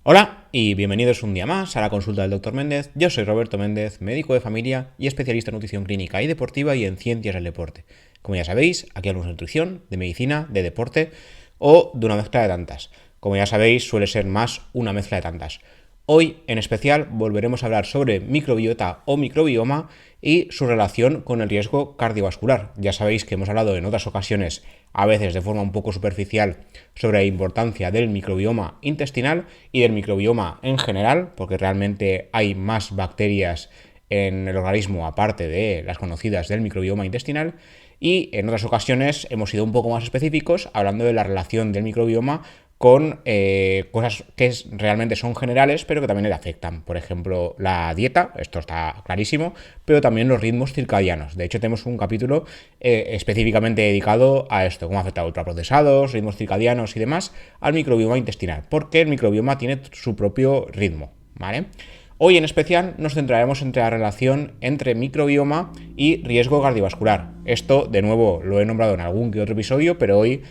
Hola y bienvenidos un día más a la consulta del Dr. Méndez. Yo soy Roberto Méndez, médico de familia y especialista en nutrición clínica y deportiva y en ciencias del deporte. Como ya sabéis, aquí hablamos de nutrición, de medicina, de deporte o de una mezcla de tantas. Como ya sabéis, suele ser más una mezcla de tantas. Hoy, en especial, volveremos a hablar sobre microbiota o microbioma y su relación con el riesgo cardiovascular. Ya sabéis que hemos hablado en otras ocasiones, a veces de forma un poco superficial, sobre la importancia del microbioma intestinal y del microbioma en general, porque realmente hay más bacterias en el organismo aparte de las conocidas del microbioma intestinal. Y en otras ocasiones hemos sido un poco más específicos hablando de la relación del microbioma con cosas que realmente son generales, pero que también le afectan. Por ejemplo, la dieta, esto está clarísimo, pero también los ritmos circadianos. De hecho, tenemos un capítulo específicamente dedicado a esto, cómo afecta a ultraprocesados, ritmos circadianos y demás, al microbioma intestinal, porque el microbioma tiene su propio ritmo, ¿vale? Hoy en especial nos centraremos en la relación entre microbioma y riesgo cardiovascular. Esto, de nuevo, lo he nombrado en algún que otro episodio, pero hoy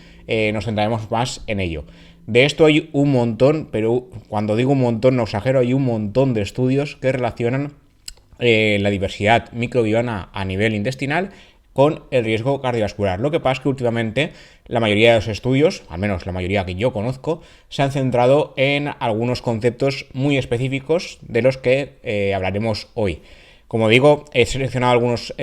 nos centraremos más en ello. De esto hay un montón, pero cuando digo un montón no exagero, hay un montón de estudios que relacionan la diversidad microbiana a nivel intestinal con el riesgo cardiovascular. Lo que pasa es que últimamente la mayoría de los estudios, al menos la mayoría que yo conozco, se han centrado en algunos conceptos muy específicos de los que hablaremos hoy. Como digo, he seleccionado algunos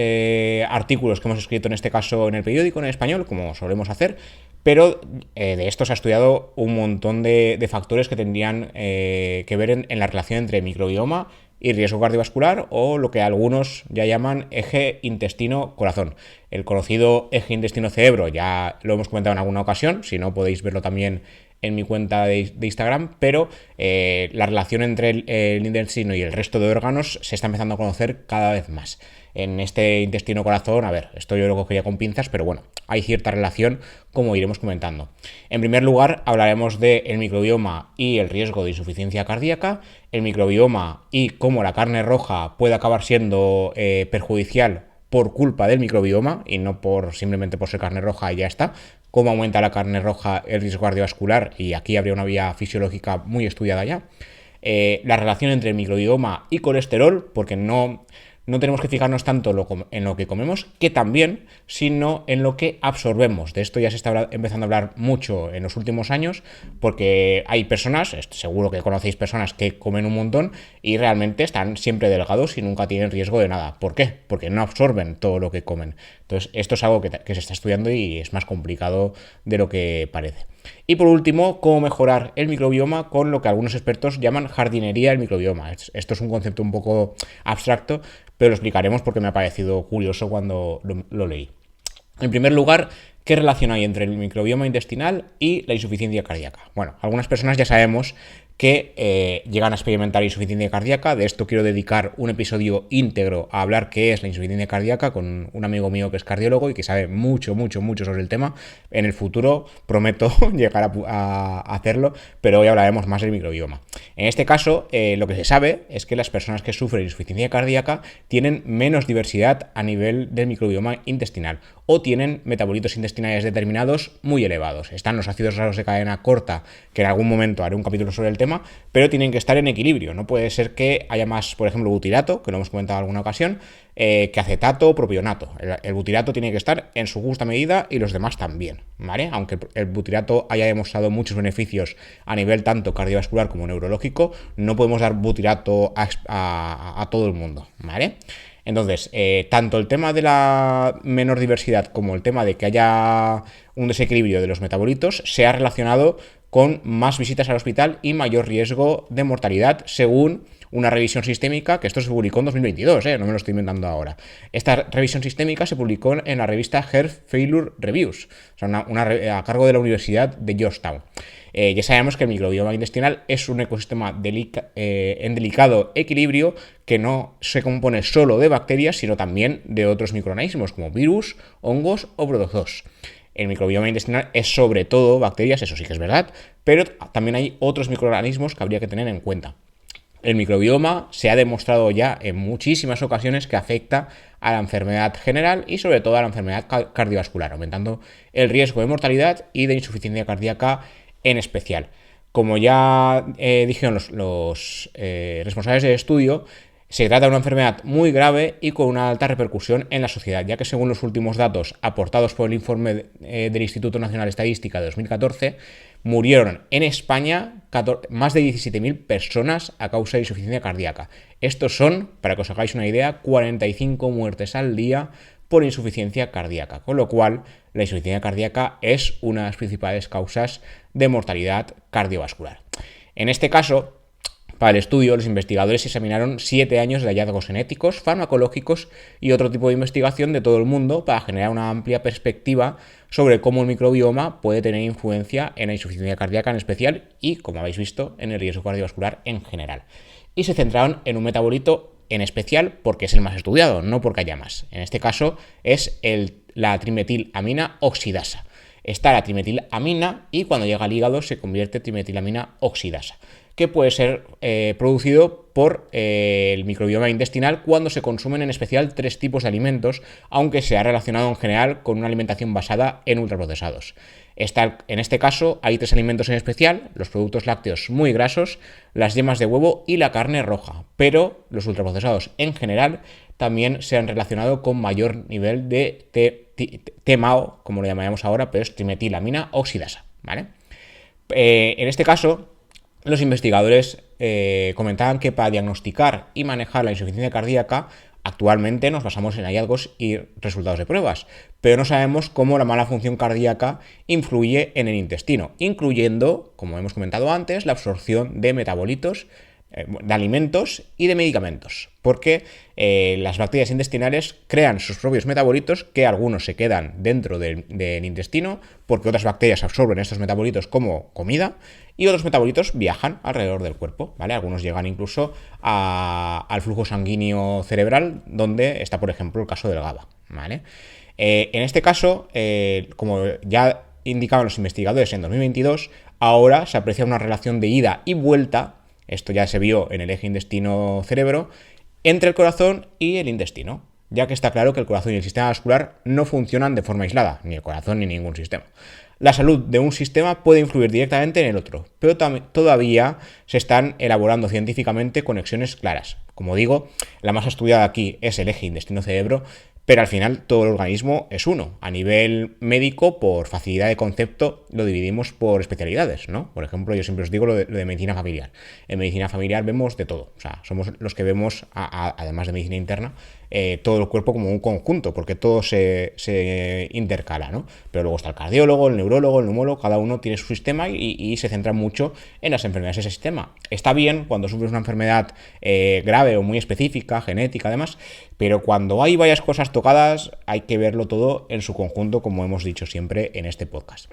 artículos que hemos escrito en este caso en el periódico en español, como solemos hacer, pero de esto se ha estudiado un montón de factores que tendrían que ver en la relación entre microbioma y riesgo cardiovascular, o lo que algunos ya llaman eje intestino-corazón. El conocido eje intestino-cerebro ya lo hemos comentado en alguna ocasión, si no podéis verlo también en mi cuenta de Instagram, pero la relación entre el intestino y el resto de órganos se está empezando a conocer cada vez más. En este intestino-corazón, a ver, esto yo lo cogería con pinzas, pero bueno, hay cierta relación, como iremos comentando. En primer lugar, hablaremos del microbioma y el riesgo de insuficiencia cardíaca, el microbioma y cómo la carne roja puede acabar siendo perjudicial por culpa del microbioma y no simplemente por ser carne roja y ya está. Cómo aumenta la carne roja el riesgo cardiovascular, y aquí habría una vía fisiológica muy estudiada ya. La relación entre el microbioma y colesterol, porque no tenemos que fijarnos tanto en lo que comemos, que también, sino en lo que absorbemos. De esto ya se está empezando a hablar mucho en los últimos años, porque hay personas, seguro que conocéis personas que comen un montón y realmente están siempre delgados y nunca tienen riesgo de nada. ¿Por qué? Porque no absorben todo lo que comen. Entonces, esto es algo que se está estudiando y es más complicado de lo que parece. Y por último, cómo mejorar el microbioma con lo que algunos expertos llaman jardinería del microbioma. Esto es un concepto un poco abstracto, pero lo explicaremos porque me ha parecido curioso cuando lo leí. En primer lugar, ¿qué relación hay entre el microbioma intestinal y la insuficiencia cardíaca? Bueno, algunas personas ya sabemos que llegan a experimentar insuficiencia cardíaca. De esto quiero dedicar un episodio íntegro a hablar qué es la insuficiencia cardíaca con un amigo mío que es cardiólogo y que sabe mucho sobre el tema. En el futuro prometo llegar a hacerlo, pero hoy hablaremos más del microbioma. En este caso, lo que se sabe es que las personas que sufren insuficiencia cardíaca tienen menos diversidad a nivel del microbioma intestinal o tienen metabolitos intestinales determinados muy elevados. Están los ácidos grasos de cadena corta, que en algún momento haré un capítulo sobre el tema, pero tienen que estar en equilibrio. No puede ser que haya más, por ejemplo, butirato, que lo hemos comentado en alguna ocasión, que acetato o propionato. El butirato tiene que estar en su justa medida y los demás también, ¿vale? Aunque el butirato haya demostrado muchos beneficios a nivel tanto cardiovascular como neurológico, no podemos dar butirato a todo el mundo, ¿vale? Entonces, tanto el tema de la menor diversidad como el tema de que haya un desequilibrio de los metabolitos se ha relacionado con más visitas al hospital y mayor riesgo de mortalidad, según una revisión sistémica, que esto se publicó en 2022, no me lo estoy inventando ahora. Esta revisión sistémica se publicó en la revista Heart Failure Reviews, o sea, a cargo de la Universidad de Georgetown. Ya sabemos que el microbioma intestinal es un ecosistema en delicado equilibrio que no se compone solo de bacterias, sino también de otros microorganismos como virus, hongos o protozoos. El microbioma intestinal es sobre todo bacterias, eso sí que es verdad, pero también hay otros microorganismos que habría que tener en cuenta. El microbioma se ha demostrado ya en muchísimas ocasiones que afecta a la enfermedad general y sobre todo a la enfermedad cardiovascular, aumentando el riesgo de mortalidad y de insuficiencia cardíaca en especial. Como ya dijeron los responsables del estudio, se trata de una enfermedad muy grave y con una alta repercusión en la sociedad, ya que según los últimos datos aportados por el informe del Instituto Nacional de Estadística de 2014, murieron en España más de 17.000 personas a causa de insuficiencia cardíaca. Estos son, para que os hagáis una idea, 45 muertes al día por insuficiencia cardíaca, con lo cual la insuficiencia cardíaca es una de las principales causas de mortalidad cardiovascular. En este caso, para el estudio, los investigadores examinaron 7 años de hallazgos genéticos, farmacológicos y otro tipo de investigación de todo el mundo para generar una amplia perspectiva sobre cómo el microbioma puede tener influencia en la insuficiencia cardíaca en especial y, como habéis visto, en el riesgo cardiovascular en general. Y se centraron en un metabolito en especial porque es el más estudiado, no porque haya más. En este caso es la trimetilamina oxidasa. Está la trimetilamina y cuando llega al hígado se convierte en trimetilamina oxidasa, que puede ser producido por el microbioma intestinal cuando se consumen en especial 3 tipos de alimentos, aunque se ha relacionado en general con una alimentación basada en ultraprocesados. En este caso hay 3 alimentos en especial: los productos lácteos muy grasos, las yemas de huevo y la carne roja, pero los ultraprocesados en general también se han relacionado con mayor nivel de TMAO, como lo llamaremos ahora, pero es trimetilamina oxidasa, ¿vale? En este caso, los investigadores comentaban que para diagnosticar y manejar la insuficiencia cardíaca actualmente nos basamos en hallazgos y resultados de pruebas, pero no sabemos cómo la mala función cardíaca influye en el intestino, incluyendo, como hemos comentado antes, la absorción de metabolitos, de alimentos y de medicamentos, porque las bacterias intestinales crean sus propios metabolitos, que algunos se quedan dentro del intestino porque otras bacterias absorben estos metabolitos como comida y otros metabolitos viajan alrededor del cuerpo, ¿vale? Algunos llegan incluso al flujo sanguíneo cerebral, donde está, por ejemplo, el caso del GABA, ¿vale? En este caso, como ya indicaban los investigadores en 2022, ahora se aprecia una relación de ida y vuelta. Esto ya se vio en el eje intestino-cerebro, entre el corazón y el intestino, ya que está claro que el corazón y el sistema vascular no funcionan de forma aislada, ni el corazón ni ningún sistema. La salud de un sistema puede influir directamente en el otro, pero todavía se están elaborando científicamente conexiones claras. Como digo, la más estudiada aquí es el eje intestino-cerebro, pero al final todo el organismo es uno. A nivel médico, por facilidad de concepto, lo dividimos por especialidades, ¿no? Por ejemplo, yo siempre os digo lo de medicina familiar. En medicina familiar vemos de todo. O sea, somos los que vemos, además de medicina interna, todo el cuerpo como un conjunto, porque todo se intercala, ¿no? Pero luego está el cardiólogo, el neurólogo, el neumólogo, cada uno tiene su sistema y se centra mucho en las enfermedades de ese sistema. Está bien cuando sufres una enfermedad grave o muy específica, genética además, pero cuando hay varias cosas tocadas hay que verlo todo en su conjunto, como hemos dicho siempre en este podcast.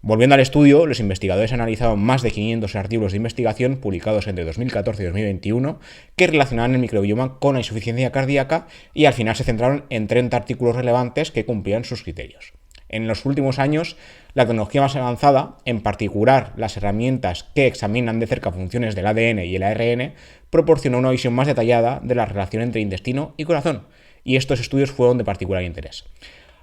Volviendo al estudio, los investigadores analizaron más de 500 artículos de investigación publicados entre 2014 y 2021 que relacionaban el microbioma con la insuficiencia cardíaca y al final se centraron en 30 artículos relevantes que cumplían sus criterios. En los últimos años, la tecnología más avanzada, en particular las herramientas que examinan de cerca funciones del ADN y el ARN, proporcionó una visión más detallada de la relación entre intestino y corazón, y estos estudios fueron de particular interés.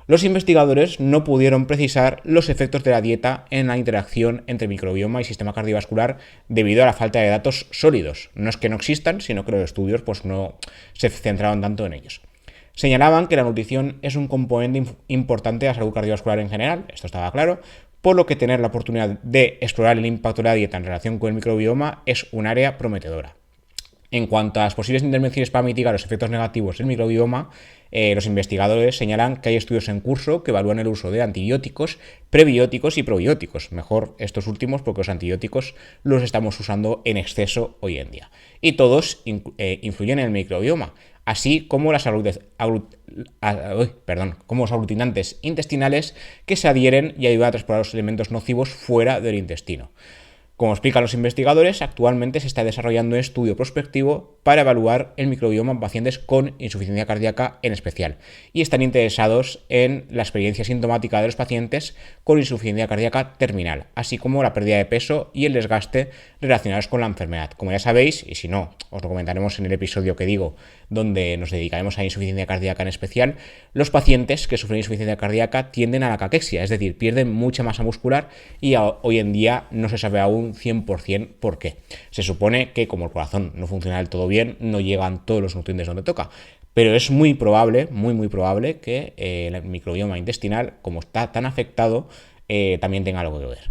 Los investigadores no pudieron precisar los efectos de la dieta en la interacción entre microbioma y sistema cardiovascular debido a la falta de datos sólidos. No es que no existan, sino que los estudios pues, no se centraron tanto en ellos. Señalaban que la nutrición es un componente importante de la salud cardiovascular en general, esto estaba claro, por lo que tener la oportunidad de explorar el impacto de la dieta en relación con el microbioma es un área prometedora. En cuanto a las posibles intervenciones para mitigar los efectos negativos del microbioma, los investigadores señalan que hay estudios en curso que evalúan el uso de antibióticos, prebióticos y probióticos. Mejor estos últimos porque los antibióticos los estamos usando en exceso hoy en día. Y todos influyen en el microbioma, así como los aglutinantes intestinales que se adhieren y ayudan a transportar los elementos nocivos fuera del intestino. Como explican los investigadores, actualmente se está desarrollando un estudio prospectivo para evaluar el microbioma en pacientes con insuficiencia cardíaca en especial y están interesados en la experiencia sintomática de los pacientes con insuficiencia cardíaca terminal, así como la pérdida de peso y el desgaste relacionados con la enfermedad. Como ya sabéis, y si no, os lo comentaremos en el episodio que digo, donde nos dedicaremos a insuficiencia cardíaca en especial, los pacientes que sufren insuficiencia cardíaca tienden a la caquexia, es decir, pierden mucha masa muscular y hoy en día no se sabe aún un 100% por qué. Se supone que como el corazón no funciona del todo bien, no llegan todos los nutrientes donde toca. Pero es muy probable, muy probable que el microbioma intestinal, como está tan afectado, también tenga algo que ver.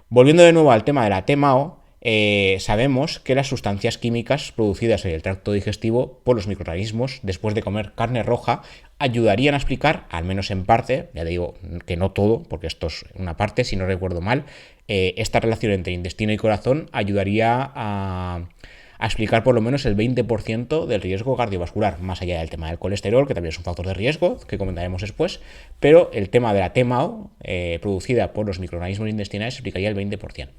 Volviendo de nuevo al tema de la TMAO, sabemos que las sustancias químicas producidas en el tracto digestivo por los microorganismos después de comer carne roja ayudarían a explicar, al menos en parte, ya digo que no todo, porque esto es una parte, si no recuerdo mal, esta relación entre intestino y corazón ayudaría a explicar por lo menos el 20% del riesgo cardiovascular, más allá del tema del colesterol, que también es un factor de riesgo, que comentaremos después, pero el tema de la TMAO, producida por los microorganismos intestinales, explicaría el 20%.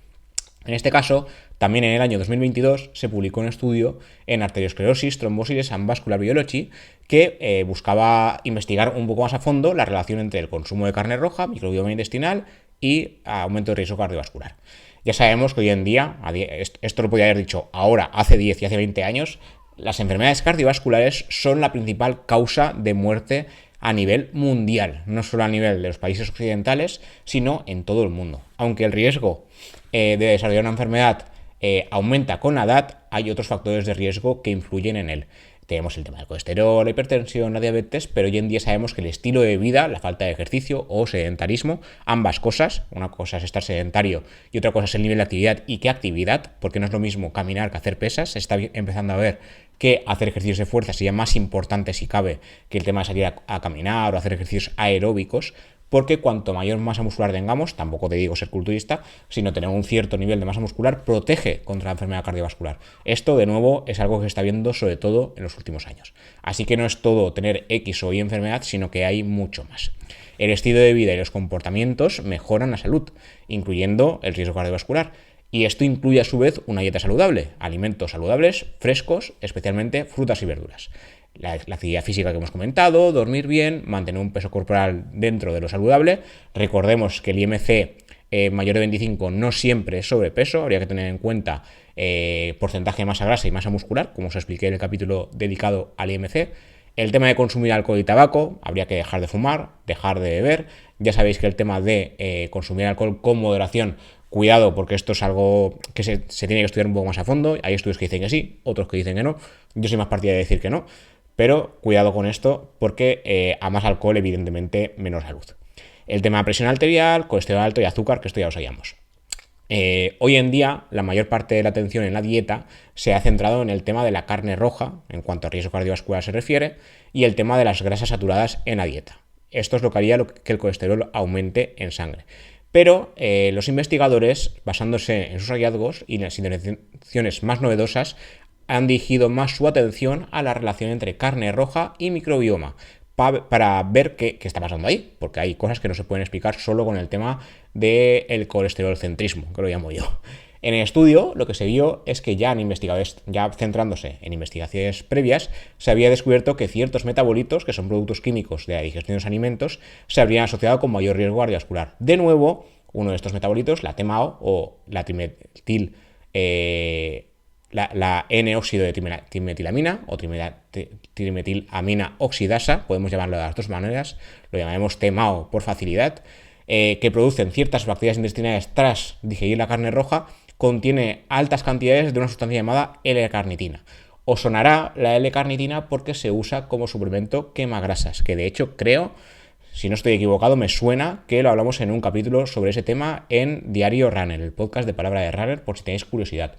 En este caso, también en el año 2022 se publicó un estudio en arteriosclerosis, trombosis and vascular biology que buscaba investigar un poco más a fondo la relación entre el consumo de carne roja, microbioma intestinal y aumento de riesgo cardiovascular. Ya sabemos que hoy en día, esto lo podía haber dicho ahora, hace 10 y hace 20 años, las enfermedades cardiovasculares son la principal causa de muerte a nivel mundial, no solo a nivel de los países occidentales, sino en todo el mundo. Aunque el riesgo de desarrollar una enfermedad aumenta con la edad, hay otros factores de riesgo que influyen en él. Tenemos el tema del colesterol, la hipertensión, la diabetes, pero hoy en día sabemos que el estilo de vida, la falta de ejercicio o sedentarismo, ambas cosas, una cosa es estar sedentario y otra cosa es el nivel de actividad y qué actividad, porque no es lo mismo caminar que hacer pesas. Se está empezando a ver que hacer ejercicios de fuerza sería más importante, si cabe, que el tema de salir a caminar o hacer ejercicios aeróbicos, porque cuanto mayor masa muscular tengamos, tampoco te digo ser culturista, sino tener un cierto nivel de masa muscular, protege contra la enfermedad cardiovascular. Esto, de nuevo, es algo que se está viendo sobre todo en los últimos años. Así que no es todo tener X o Y enfermedad, sino que hay mucho más. El estilo de vida y los comportamientos mejoran la salud, incluyendo el riesgo cardiovascular. Y esto incluye a su vez una dieta saludable, alimentos saludables, frescos, especialmente frutas y verduras. La actividad física que hemos comentado, dormir bien, mantener un peso corporal dentro de lo saludable. Recordemos que el IMC mayor de 25 no siempre es sobrepeso, habría que tener en cuenta porcentaje de masa grasa y masa muscular, como os expliqué en el capítulo dedicado al IMC. El tema de consumir alcohol y tabaco, habría que dejar de fumar, dejar de beber. Ya sabéis que el tema de consumir alcohol con moderación, cuidado, porque esto es algo que se tiene que estudiar un poco más a fondo. Hay estudios que dicen que sí, otros que dicen que no. Yo soy más partidario de decir que no, pero cuidado con esto porque a más alcohol, evidentemente, menos salud. El tema de presión arterial, colesterol alto y azúcar, que esto ya lo sabíamos. Hoy en día, la mayor parte de la atención en la dieta se ha centrado en el tema de la carne roja, en cuanto a riesgo cardiovascular se refiere, y el tema de las grasas saturadas en la dieta. Esto es lo que haría que el colesterol aumente en sangre. Pero los investigadores, basándose en sus hallazgos y en las intervenciones más novedosas, han dirigido más su atención a la relación entre carne roja y microbioma, para ver qué está pasando ahí, porque hay cosas que no se pueden explicar solo con el tema del colesterolcentrismo, que lo llamo yo. En el estudio lo que se vio es que ya centrándose en investigaciones previas, se había descubierto que ciertos metabolitos, que son productos químicos de la digestión de los alimentos, se habrían asociado con mayor riesgo cardiovascular. De nuevo, uno de estos metabolitos, la TMAO o la trimetil, la N-óxido de trimetilamina o trimetilamina oxidasa, podemos llamarlo de las dos maneras, lo llamaremos TMAO por facilidad, que producen ciertas bacterias intestinales tras digerir la carne roja, contiene altas cantidades de una sustancia llamada L-carnitina. Os sonará la L-carnitina porque se usa como suplemento quemagrasas, que de hecho creo, si no estoy equivocado, me suena que lo hablamos en un capítulo sobre ese tema en Diario Runner, el podcast de Palabra de Runner, por si tenéis curiosidad.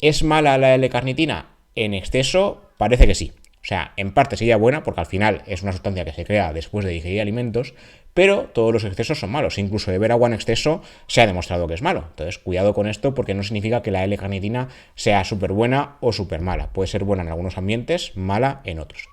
¿Es mala la L-carnitina? En exceso parece que sí. O sea, en parte sería buena porque al final es una sustancia que se crea después de digerir alimentos, pero todos los excesos son malos. Incluso beber agua en exceso se ha demostrado que es malo. Entonces, cuidado con esto porque no significa que la L-carnitina sea súper buena o súper mala. Puede ser buena en algunos ambientes, mala en otros.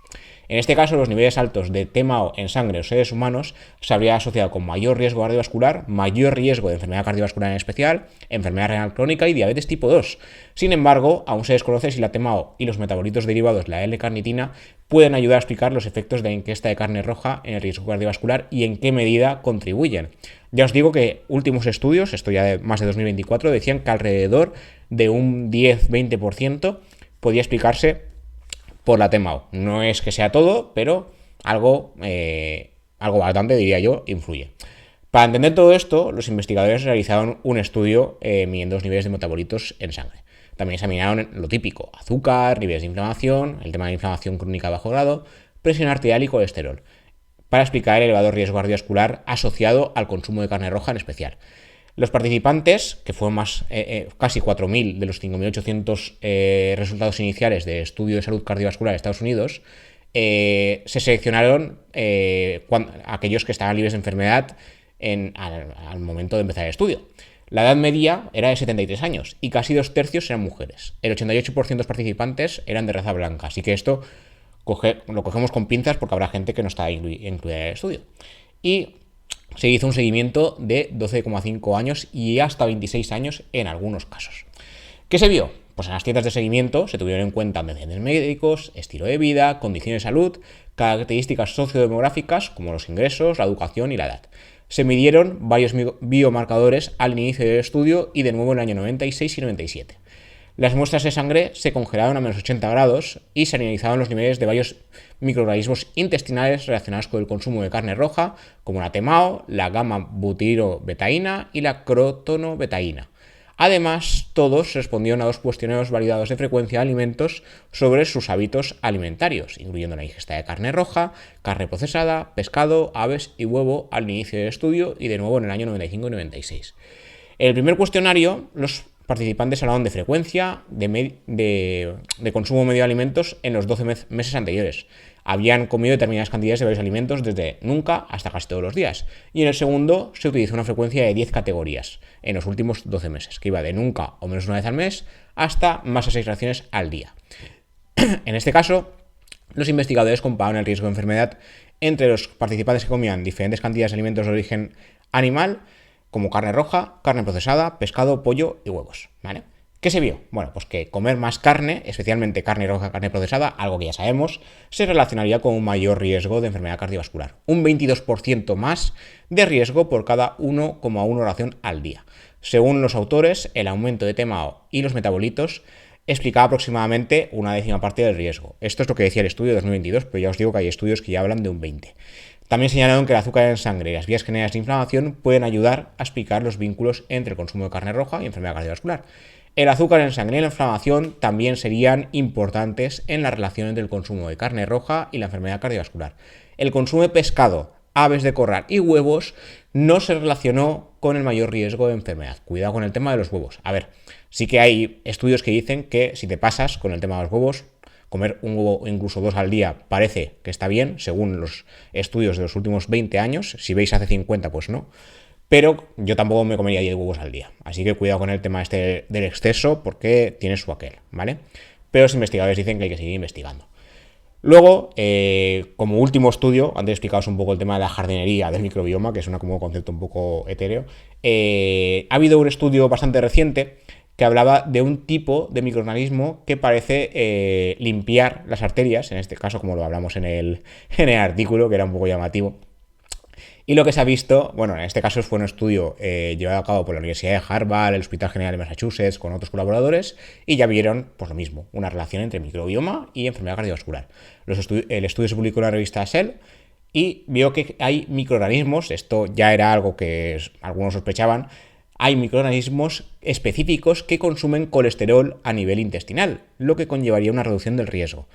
En este caso, los niveles altos de TMAO en sangre o seres humanos se habría asociado con mayor riesgo cardiovascular, mayor riesgo de enfermedad cardiovascular en especial, enfermedad renal crónica y diabetes tipo 2. Sin embargo, aún se desconoce si la TMAO y los metabolitos derivados de la L-carnitina pueden ayudar a explicar los efectos de la ingesta de carne roja en el riesgo cardiovascular y en qué medida contribuyen. Ya os digo que últimos estudios, esto ya de más de 2024, decían que alrededor de un 10-20% podía explicarse por la TMAO. No es que sea todo, pero algo bastante, diría yo, influye. Para entender todo esto, los investigadores realizaron un estudio midiendo los niveles de metabolitos en sangre. También examinaron lo típico: azúcar, niveles de inflamación, el tema de inflamación crónica a bajo grado, presión arterial y colesterol, para explicar el elevado riesgo cardiovascular asociado al consumo de carne roja en especial. Los participantes, que fueron casi 4.000 de los 5.800 resultados iniciales de estudio de salud cardiovascular de Estados Unidos, se seleccionaron aquellos que estaban libres de enfermedad al momento de empezar el estudio. La edad media era de 73 años y casi 2/3 eran mujeres. El 88% de los participantes eran de raza blanca, así que esto lo cogemos con pinzas porque habrá gente que no está incluida en el estudio. Y se hizo un seguimiento de 12,5 años y hasta 26 años en algunos casos. ¿Qué se vio? Pues en las citas de seguimiento se tuvieron en cuenta antecedentes médicos, estilo de vida, condiciones de salud, características sociodemográficas como los ingresos, la educación y la edad. Se midieron varios biomarcadores al inicio del estudio y de nuevo en el año 96 y 97. Las muestras de sangre se congelaron a menos 80 grados y se analizaron los niveles de varios microorganismos intestinales relacionados con el consumo de carne roja, como la TMAO, la gamma-butirobetaína y la crotonobetaína. Además, todos respondieron a 2 cuestionarios validados de frecuencia de alimentos sobre sus hábitos alimentarios, incluyendo la ingesta de carne roja, carne procesada, pescado, aves y huevo al inicio del estudio y de nuevo en el año 95 y 96. En el primer cuestionario, los participantes hablaban de frecuencia de consumo medio de alimentos en los 12 meses anteriores. Habían comido determinadas cantidades de varios alimentos desde nunca hasta casi todos los días. Y en el segundo se utilizó una frecuencia de 10 categorías en los últimos 12 meses, que iba de nunca o menos una vez al mes hasta más de 6 raciones al día. En este caso, los investigadores compararon el riesgo de enfermedad entre los participantes que comían diferentes cantidades de alimentos de origen animal, como carne roja, carne procesada, pescado, pollo y huevos, ¿vale? ¿Qué se vio? Bueno, pues que comer más carne, especialmente carne roja, carne procesada, algo que ya sabemos, se relacionaría con un mayor riesgo de enfermedad cardiovascular. Un 22% más de riesgo por cada 1,1 ración al día. Según los autores, el aumento de TMAO y los metabolitos explicaba aproximadamente una décima parte del riesgo. Esto es lo que decía el estudio de 2022, pero ya os digo que hay estudios que ya hablan de un 20%. También señalaron que el azúcar en sangre y las vías generales de inflamación pueden ayudar a explicar los vínculos entre el consumo de carne roja y enfermedad cardiovascular. El azúcar en sangre y la inflamación también serían importantes en la relación entre el consumo de carne roja y la enfermedad cardiovascular. El consumo de pescado, aves de corral y huevos no se relacionó con el mayor riesgo de enfermedad. Cuidado con el tema de los huevos. A ver, sí que hay estudios que dicen que si te pasas con el tema de los huevos, comer un huevo o incluso 2 al día parece que está bien, según los estudios de los últimos 20 años. Si veis hace 50, pues no. Pero yo tampoco me comería 10 huevos al día. Así que cuidado con el tema del exceso porque tiene su aquel, ¿vale? Pero los investigadores dicen que hay que seguir investigando. Luego, como último estudio, antes de explicaros un poco el tema de la jardinería del microbioma, que es como concepto un poco etéreo, ha habido un estudio bastante reciente que hablaba de un tipo de microorganismo que parece limpiar las arterias, en este caso como lo hablamos en el artículo, que era un poco llamativo. Y lo que se ha visto, bueno, en este caso fue un estudio llevado a cabo por la Universidad de Harvard, el Hospital General de Massachusetts, con otros colaboradores, y ya vieron, pues lo mismo, una relación entre microbioma y enfermedad cardiovascular. El estudio se publicó en la revista Cell y vio que hay microorganismos, esto ya era algo que algunos sospechaban, hay microorganismos específicos que consumen colesterol a nivel intestinal, lo que conllevaría una reducción del riesgo.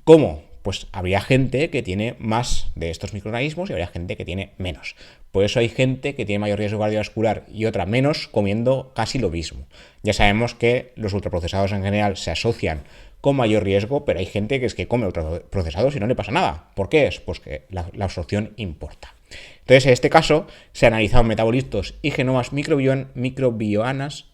¿Cómo? Pues habría gente que tiene más de estos microorganismos y habría gente que tiene menos. Por eso hay gente que tiene mayor riesgo cardiovascular y otra menos comiendo casi lo mismo. Ya sabemos que los ultraprocesados en general se asocian con mayor riesgo, pero hay gente que es que come ultraprocesados y no le pasa nada. ¿Por qué es? Pues que la absorción importa. Entonces, en este caso, se analizaron metabolitos y genomas microbioanas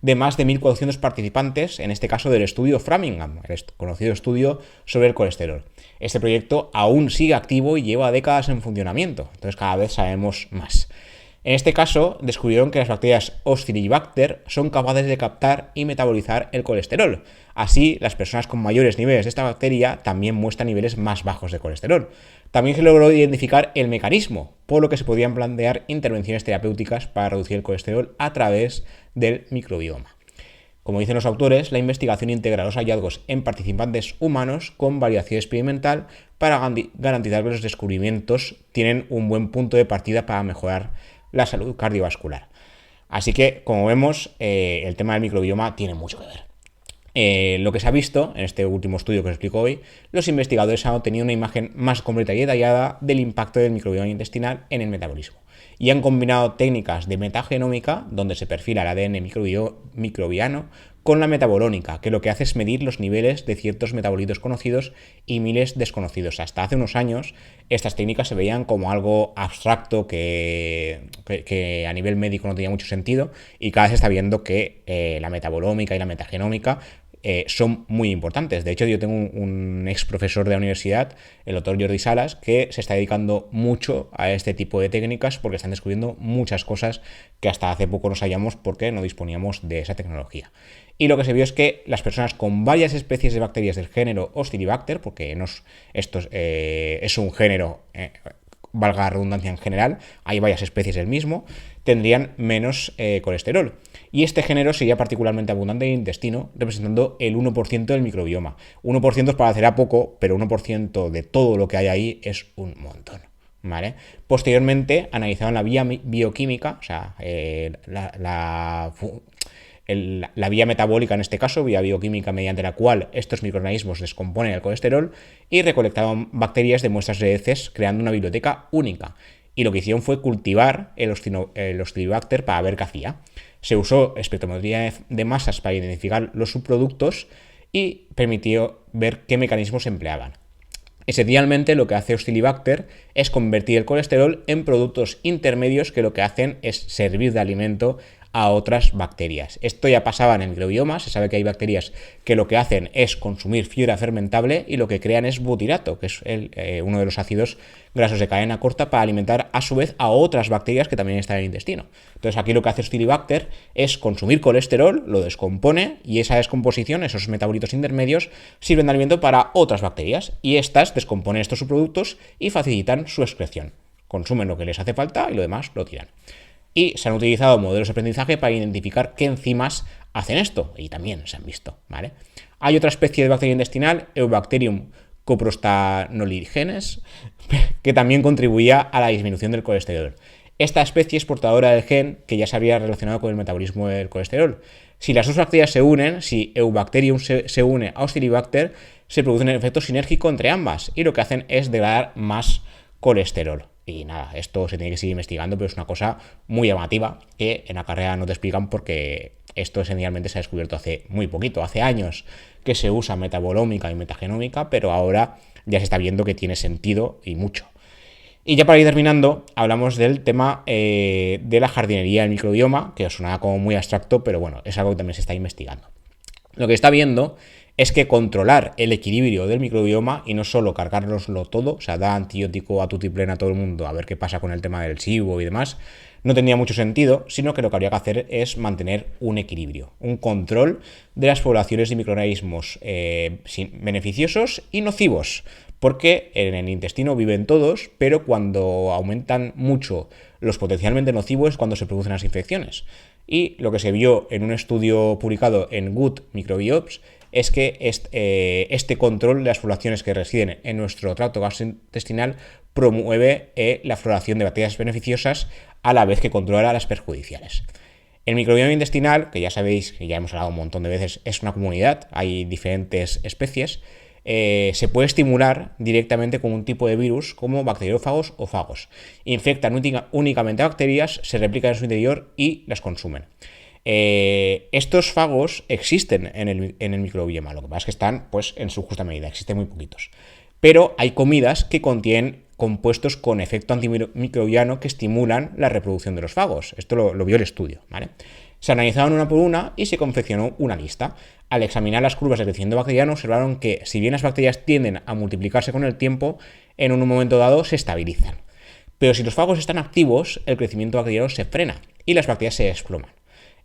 de más de 1.400 participantes, en este caso del estudio Framingham, el conocido estudio sobre el colesterol. Este proyecto aún sigue activo y lleva décadas en funcionamiento, entonces cada vez sabemos más. En este caso, descubrieron que las bacterias Oscillibacter son capaces de captar y metabolizar el colesterol. Así, las personas con mayores niveles de esta bacteria también muestran niveles más bajos de colesterol. También se logró identificar el mecanismo, por lo que se podían plantear intervenciones terapéuticas para reducir el colesterol a través del microbioma. Como dicen los autores, la investigación integra los hallazgos en participantes humanos con variación experimental para garantizar que los descubrimientos tienen un buen punto de partida para mejorar la salud cardiovascular. Así que, como vemos, el tema del microbioma tiene mucho que ver. Lo que se ha visto en este último estudio que os explico hoy, los investigadores han obtenido una imagen más completa y detallada del impacto del microbioma intestinal en el metabolismo. Y han combinado técnicas de metagenómica, donde se perfila el ADN microbiano, con la metabolónica, que lo que hace es medir los niveles de ciertos metabolitos conocidos y miles desconocidos. Hasta hace unos años estas técnicas se veían como algo abstracto que a nivel médico no tenía mucho sentido, y cada vez se está viendo que la metabolómica y la metagenómica son muy importantes. De hecho, yo tengo un ex profesor de la universidad, el doctor Jordi Salas, que se está dedicando mucho a este tipo de técnicas porque están descubriendo muchas cosas que hasta hace poco no sabíamos porque no disponíamos de esa tecnología. Y lo que se vio es que las personas con varias especies de bacterias del género Oscillibacter, porque esto es un género, valga la redundancia en general, hay varias especies del mismo, tendrían menos colesterol. Y este género sería particularmente abundante en el intestino, representando el 1% del microbioma. 1% es parecerá poco, pero 1% de todo lo que hay ahí es un montón. ¿Vale? Posteriormente analizaron la vía bioquímica, o sea, la vía metabólica en este caso, vía bioquímica mediante la cual estos microorganismos descomponen el colesterol, y recolectaron bacterias de muestras de heces creando una biblioteca única. Y lo que hicieron fue cultivar el Oscillibacter para ver qué hacía. Se usó espectrometría de masas para identificar los subproductos y permitió ver qué mecanismos se empleaban. Esencialmente lo que hace Oscillibacter es convertir el colesterol en productos intermedios que lo que hacen es servir de alimento a otras bacterias. Esto ya pasaba en el microbioma, se sabe que hay bacterias que lo que hacen es consumir fibra fermentable y lo que crean es butirato, que es uno de los ácidos grasos de cadena corta, para alimentar a su vez a otras bacterias que también están en el intestino. Entonces aquí lo que hace Oscillibacter es consumir colesterol, lo descompone y esa descomposición, esos metabolitos intermedios, sirven de alimento para otras bacterias y estas descomponen estos subproductos y facilitan su excreción. Consumen lo que les hace falta y lo demás lo tiran. Y se han utilizado modelos de aprendizaje para identificar qué enzimas hacen esto, y también se han visto, ¿vale? Hay otra especie de bacteria intestinal, Eubacterium coprostanoligenes, que también contribuía a la disminución del colesterol. Esta especie es portadora del gen que ya se había relacionado con el metabolismo del colesterol. Si las dos bacterias se unen, si Eubacterium se une a Oscillibacter, se produce un efecto sinérgico entre ambas y lo que hacen es degradar más colesterol. Y nada, esto se tiene que seguir investigando, pero es una cosa muy llamativa que en la carrera no te explican porque esto esencialmente se ha descubierto hace muy poquito, hace años que se usa metabolómica y metagenómica, pero ahora ya se está viendo que tiene sentido y mucho. Y ya para ir terminando, hablamos del tema de la jardinería del microbioma, que os sonaba como muy abstracto, pero bueno, es algo que también se está investigando. Lo que está viendo es que controlar el equilibrio del microbioma y no solo cargárnoslo todo, o sea, da antibiótico a tutiplén a todo el mundo, a ver qué pasa con el tema del SIBO y demás, no tenía mucho sentido, sino que lo que habría que hacer es mantener un equilibrio, un control de las poblaciones de microorganismos beneficiosos y nocivos, porque en el intestino viven todos, pero cuando aumentan mucho los potencialmente nocivos es cuando se producen las infecciones. Y lo que se vio en un estudio publicado en Good Microbiomes es que este control de las poblaciones que residen en nuestro tracto gastrointestinal promueve la floración de bacterias beneficiosas a la vez que controla las perjudiciales. El microbioma intestinal, que ya sabéis, que ya hemos hablado un montón de veces, es una comunidad, hay diferentes especies, se puede estimular directamente con un tipo de virus como bacteriófagos o fagos. Infectan únicamente a bacterias, se replican en su interior y las consumen. Estos fagos existen en el microbioma, lo que pasa es que están pues, en su justa medida, existen muy poquitos. Pero hay comidas que contienen compuestos con efecto antimicrobiano que estimulan la reproducción de los fagos. Esto lo vio el estudio, ¿vale? Se analizaron una por una y se confeccionó una lista. Al examinar las curvas de crecimiento bacteriano, observaron que, si bien las bacterias tienden a multiplicarse con el tiempo, en un momento dado se estabilizan. Pero si los fagos están activos, el crecimiento bacteriano se frena y las bacterias se desploman.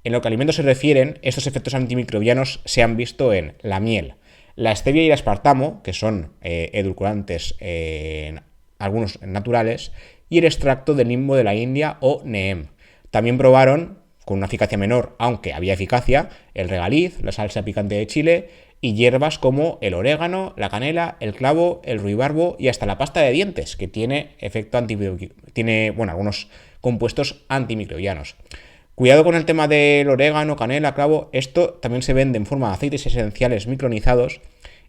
En lo que a alimentos se refieren, estos efectos antimicrobianos se han visto en la miel, la stevia y el aspartamo, que son edulcorantes algunos naturales, y el extracto de limbo de la India o neem. También probaron, con una eficacia menor, aunque había eficacia, el regaliz, la salsa picante de Chile y hierbas como el orégano, la canela, el clavo, el ruibarbo y hasta la pasta de dientes, que tiene efecto tiene, bueno, algunos compuestos antimicrobianos. Cuidado con el tema del orégano, canela, clavo. Esto también se vende en forma de aceites esenciales micronizados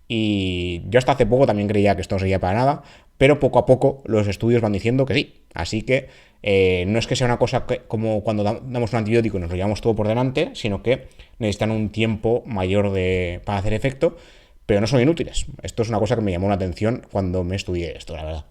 y yo hasta hace poco también creía que esto no sería para nada, pero poco a poco los estudios van diciendo que sí. Así que no es que sea una cosa como cuando damos un antibiótico y nos lo llevamos todo por delante, sino que necesitan un tiempo mayor para hacer efecto, pero no son inútiles. Esto es una cosa que me llamó la atención cuando me estudié esto, la verdad.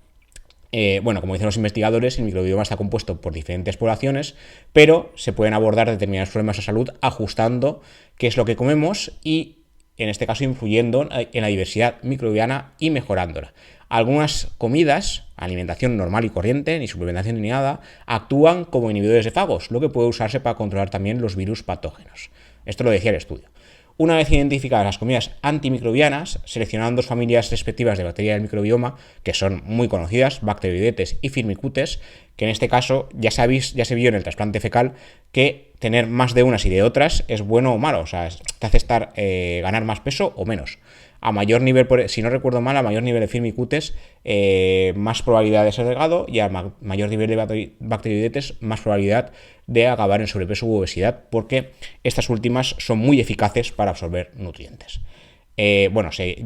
Bueno, como dicen los investigadores, el microbioma está compuesto por diferentes poblaciones, pero se pueden abordar determinados problemas de salud ajustando qué es lo que comemos y, en este caso, influyendo en la diversidad microbiana y mejorándola. Algunas comidas, alimentación normal y corriente, ni suplementación ni nada, actúan como inhibidores de fagos, lo que puede usarse para controlar también los virus patógenos. Esto lo decía el estudio. Una vez identificadas las comidas antimicrobianas, seleccionaron dos familias respectivas de bacterias del microbioma, que son muy conocidas, Bacteroidetes y Firmicutes, que en este caso ya se vio en el trasplante fecal que tener más de unas y de otras es bueno o malo, o sea, te hace ganar más peso o menos. A mayor nivel, si no recuerdo mal, a mayor nivel de Firmicutes, más probabilidad de ser delgado, y a mayor nivel de Bacteroidetes, más probabilidad de acabar en sobrepeso u obesidad, porque estas últimas son muy eficaces para absorber nutrientes. Se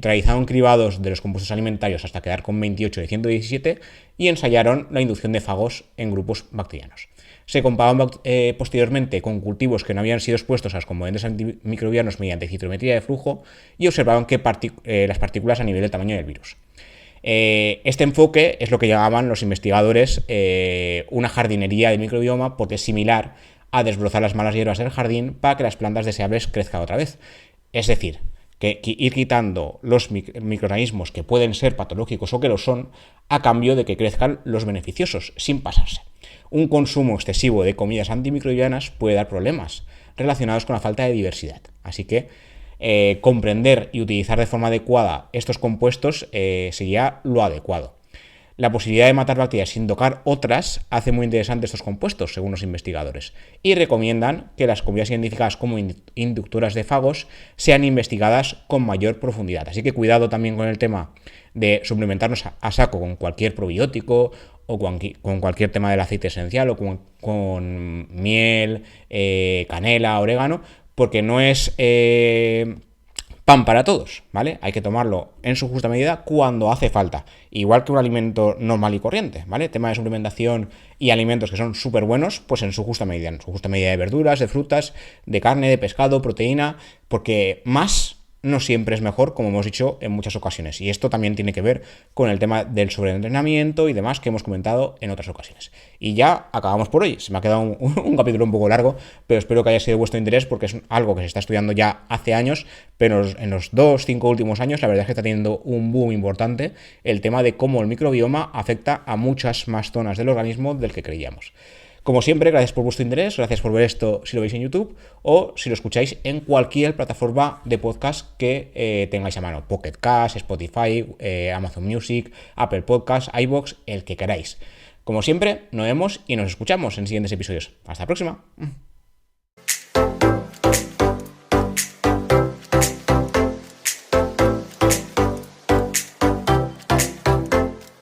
realizaron cribados de los compuestos alimentarios hasta quedar con 28 de 117 y ensayaron la inducción de fagos en grupos bacterianos. Se compararon posteriormente con cultivos que no habían sido expuestos a los componentes antimicrobianos mediante citrometría de flujo y observaron que las partículas a nivel del tamaño del virus. Este enfoque es lo que llamaban los investigadores una jardinería del microbioma, porque es similar a desbrozar las malas hierbas del jardín para que las plantas deseables crezcan otra vez. Es decir, que ir quitando los microorganismos que pueden ser patológicos o que lo son, a cambio de que crezcan los beneficiosos, sin pasarse. Un consumo excesivo de comidas antimicrobianas puede dar problemas relacionados con la falta de diversidad. Así que comprender y utilizar de forma adecuada estos compuestos sería lo adecuado. La posibilidad de matar bacterias sin tocar otras hace muy interesantes estos compuestos, según los investigadores, y recomiendan que las comidas identificadas como inductoras de fagos sean investigadas con mayor profundidad. Así que cuidado también con el tema de suplementarnos a saco con cualquier probiótico o con cualquier tema del aceite esencial o con miel, canela, orégano, porque no es pan para todos, ¿vale? Hay que tomarlo en su justa medida cuando hace falta, igual que un alimento normal y corriente, ¿vale? Tema de suplementación y alimentos que son súper buenos, pues en su justa medida de verduras, de frutas, de carne, de pescado, proteína, porque más no siempre es mejor, como hemos dicho en muchas ocasiones. Y esto también tiene que ver con el tema del sobreentrenamiento y demás que hemos comentado en otras ocasiones. Y ya acabamos por hoy. Se me ha quedado un capítulo un poco largo, pero espero que haya sido de vuestro interés, porque es algo que se está estudiando ya hace años, pero en los 2-5 últimos años la verdad es que está teniendo un boom importante el tema de cómo el microbioma afecta a muchas más zonas del organismo del que creíamos. Como siempre, gracias por vuestro interés, gracias por ver esto si lo veis en YouTube o si lo escucháis en cualquier plataforma de podcast que tengáis a mano. Pocket Cast, Spotify, Amazon Music, Apple Podcasts, iVoox, el que queráis. Como siempre, nos vemos y nos escuchamos en siguientes episodios. Hasta la próxima.